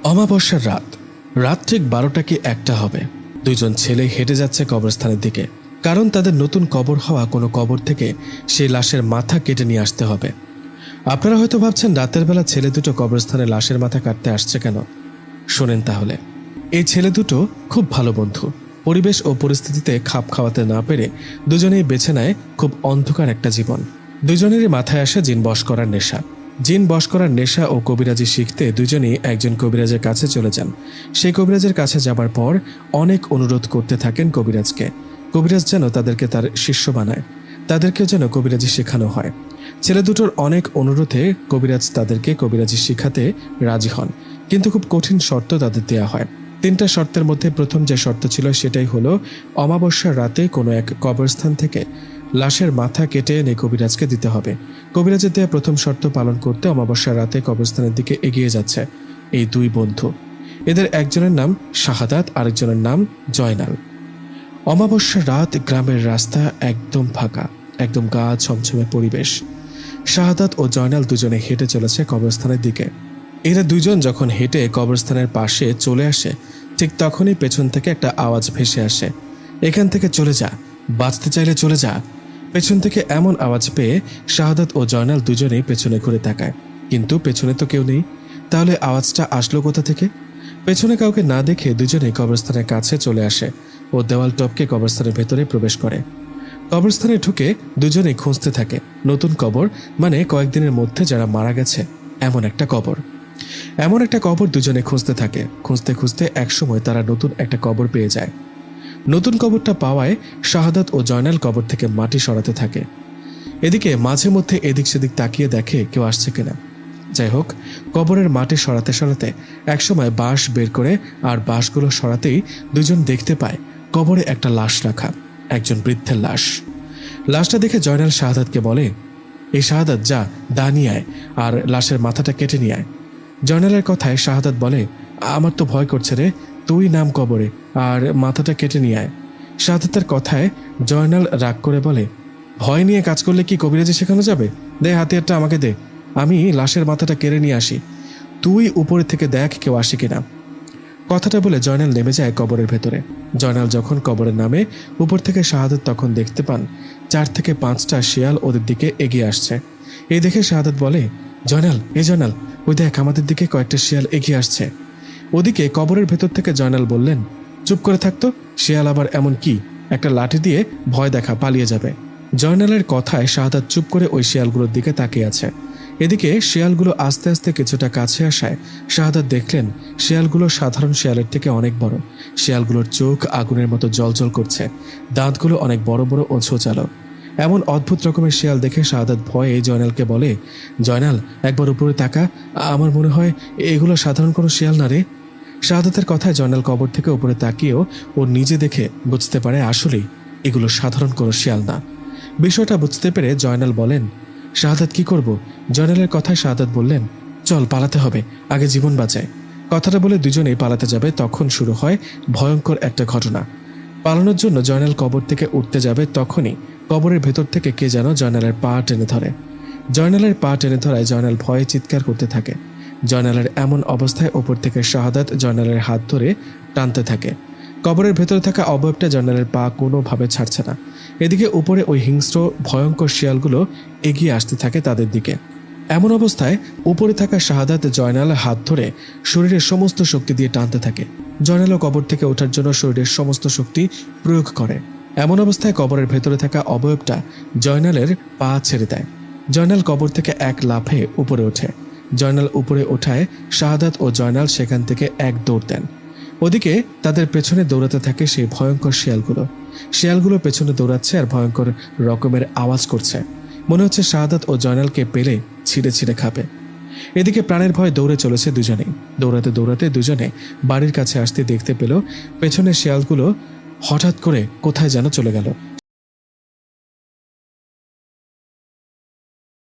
অমাবস্যার রাত। রাত ঠিক 12টা কি 1টা হবে। দুইজন ছেলে হেঁটে যাচ্ছে কবরস্থানের দিকে, কারণ তাদের নতুন কবর হওয়া কোনো কবর থেকে সেই লাশের মাথা কেটে নিয়ে আসতে হবে। আপনারা হয়তো ভাবছেন রাতের বেলা ছেলে দুটো কবরস্থানে লাশের মাথা কাটতে আসছে কেন। শোনেন তাহলে। এই ছেলে দুটো খুব ভালো বন্ধু। পরিবেশ ও পরিস্থিতিতে খাপ খাওয়াতে না পেরে দুজনেই বেছে নেয় খুব অন্ধকার একটা জীবন। দুজনেরই মাথায় আসে জিন বশ করার নেশা। জিন বশ করার নেশা ও কবিরাজি শিখতে দুজনেই একজন কবিরাজের কাছে চলে যান। সেই কবিরাজের কাছে যাবার পর অনেক অনুরোধ করতে থাকেন কবিরাজকে। কবিরাজ যেন তাদেরকে তার শিষ্য বানায়, তাদেরকেও যেন কবিরাজি শেখানো হয়। ছেলে দুটোর অনেক অনুরোধে কবিরাজ তাদেরকে কবিরাজি শিখাতে রাজি হন, কিন্তু খুব কঠিন শর্ত তাদের দেয়া হয়। 3টা শর্তের মধ্যে প্রথম যে শর্ত ছিল সেটাই হলো অমাবস্যার রাতে কোনো এক কবরস্থান থেকে লাশের মাথা কেটে এনে কবিরাজকে দিতে হবে। কবিরাজের দেয়া প্রথম শর্ত পালন করতে অমাবস্যার রাতে কবরস্থানের দিকে এগিয়ে যাচ্ছে এই দুই বন্ধু। এদের একজনের নাম শাহাদাত, আরেকজনের নাম জয়নাল। অমাবস্যার রাত, গ্রামের রাস্তা একদম ফাঁকা, একদম গা ছমছমে পরিবেশ। শাহাদাত ও জয়নাল দুজনে হেঁটে চলেছে কবরস্থানের দিকে। এরা দুইজন যখন হেঁটে কবরস্থানের পাশে চলে আসে, ঠিক তখনই পেছন থেকে একটা আওয়াজ ভেসে আসে, এখান থেকে চলে যা, বাঁচতে চাইলে চলে যা। পেছন থেকে এমন আওয়াজ পেয়ে শাহাদাত ও জয়নাল দুজনেই পেছনে ঘুরে তাকায়, কিন্তু পেছনে তো কেউ নেই। তাহলে আওয়াজটা আসলো কোথা থেকে? পেছনে কাউকে না দেখে দুজনেই কবরস্থানের কাছে চলে আসে ও দেওয়াল টপকে কবরস্থানের ভেতরে প্রবেশ করে। কবরস্থানে ঢুকে দুজনেই খুঁজতে থাকে নতুন কবর, মানে কয়েকদিনের মধ্যে যারা মারা গেছে এমন একটা কবর। এমন একটা কবর দুজনে খুঁজতে থাকে। খুঁজতে খুঁজতে একসময় তারা নতুন একটা কবর পেয়ে যায়। নতুন কবরটা পাওয়ায় শাহাদাত ও জয়নাল কবর থেকে মাটি সরাতে থাকে। এদিকে মাঝে মধ্যে এদিক সেদিক তাকিয়ে দেখে কেউ আসছে কিনা। যাই হোক, কবরের মাটি সরাতে সরাতে একসময় বাঁশ বের করে আর বাঁশগুলো সরাতেই দুজন দেখতে পায় কবরে একটা লাশ রাখা, একজন বৃদ্ধের লাশ। লাশটা দেখে জয়নাল শাহাদাতকে বলে, এই শাহাদাত, যা দা নিয়ে আয় আর লাশের মাথাটা কেটে নিয়ে আয়। জয়নালের কথায় শাহাদাত বলে, আমার তো ভয় করছে রে, তুই নাম কবরে আর মাথাটা কেটে নিয়ে আয়। শাহাদাতের কথায় জয়নাল রাগ করে বলে, ভয় নিয়ে কাজ করলে কি কবিরাজি শেখানো যাবে? দে হাতিয়ারটা আমাকে দে, আমি লাশের মাথাটা কেড়ে নিয়ে আসি। তুই উপরে থেকে দেখ কেউ আসে কিনা। কথাটা বলে জয়নাল নেমে যায় কবরের ভেতরে। জয়নাল যখন কবরের নামে উপর থেকে শাহাদাত তখন দেখতে পান 4 থেকে 5টা শিয়াল ওদের দিকে এগিয়ে আসছে। এই দেখে শাহাদাত বলে, জয়নাল, জয়নাল, ওই দেখ আমাদের দিকে কয়েকটা শিয়াল এগিয়ে আসছে। ওদিকে কবরের ভেতর থেকে জয়নাল বললেন, চুপ করে থাকতো, শিয়াল আবার এমন কি, একটা লাঠি দিয়ে ভয় দেখা, পালিয়ে যাবে। জয়নালের কথায় শাহাদাত চুপ করে ওই শিয়ালগুলোর দিকে তাকিয়ে আছে। এদিকে শিয়ালগুলো আস্তে আস্তে কিছুটা কাছে আসায় শাহাদাত দেখলেন শিয়ালগুলো সাধারণ শিয়ালের থেকে অনেক বড়। শিয়ালগুলোর চোখ আগুনের মতো জ্বলজ্বল করছে, দাঁতগুলো অনেক বড় বড় ও ছোচালো। এমন অদ্ভুত রকমের শিয়াল দেখে শাহাদাত ভয়ে জয়নালকে বলে, জয়নাল, একবার উপরে তাকা, আমার মনে হয় এগুলো সাধারণ কোনো শিয়াল না রে। শাহাদাতের কথায় জয়নাল কবর থেকে উপরে তাকিয়েও ও নিজে দেখে বুঝতে পারে আসলেই এগুলো সাধারণ কোনো শিয়াল না। বিষয়টা বুঝতে পেরে জয়নাল বলেন, শাহাদাত, কি করব? জয়নালের কথায় শাহাদাত বললেন, চল পালাতে হবে, আগে জীবন বাঁচায়। কথাটা বলে দুজনেই পালাতে যাবে, তখন শুরু হয় ভয়ঙ্কর একটা ঘটনা। পালানোর জন্য জয়নাল কবর থেকে উঠতে যাবে, তখনই কবরের ভেতর থেকে কে যেন জয়নালের পা টেনে ধরে। জয়নালের পা টেনে ধরায় জয়নাল ভয়ে চিৎকার করতে থাকে। জয়নালের এমন অবস্থায় ওপর থেকে শাহাদাত জয়নালের হাত ধরে টানতে থাকে। কবরের ভেতরে থাকা অবয়বটা জয়নালের পা কোনোভাবে ছাড়ছে না। এদিকে উপরে ওই হিংস্র ভয়ঙ্কর শিয়ালগুলো এগিয়ে আসতে থাকে তাদের দিকে। এমন অবস্থায় উপরে থাকা শাহাদাত জয়নালের হাত ধরে শরীরের সমস্ত শক্তি দিয়ে টানতে থাকে। জয়নালও কবর থেকে ওঠার জন্য শরীরের সমস্ত শক্তি প্রয়োগ করে। এমন অবস্থায় কবরের ভেতরে থাকা অবয়বটা জয়নালের পা ছেড়ে দেয়। জয়নাল কবর থেকে এক লাফে উপরে ওঠে। জয়নাল উপরে ওঠায় শাহাদাত ও জয়নাল সেখান থেকে এক দৌড় দেন। ওদিকে তাদের পেছনে দৌড়াতে থাকে সেই ভয়ঙ্কর শিয়ালগুলো। শিয়ালগুলো পেছনে দৌড়াচ্ছে আর ভয়ঙ্কর রকমের আওয়াজ করছে, মনে হচ্ছে শাহাদাত ও জয়নালকে পেলে ছিঁড়ে ছিঁড়ে খাবে। এদিকে প্রাণের ভয় দৌড়ে চলেছে দুজনেই। দৌড়াতে দৌড়াতে দুজনে বাড়ির কাছে আসতে দেখতে পেল পেছনে শিয়ালগুলো হঠাৎ করে কোথায় যেন চলে গেল।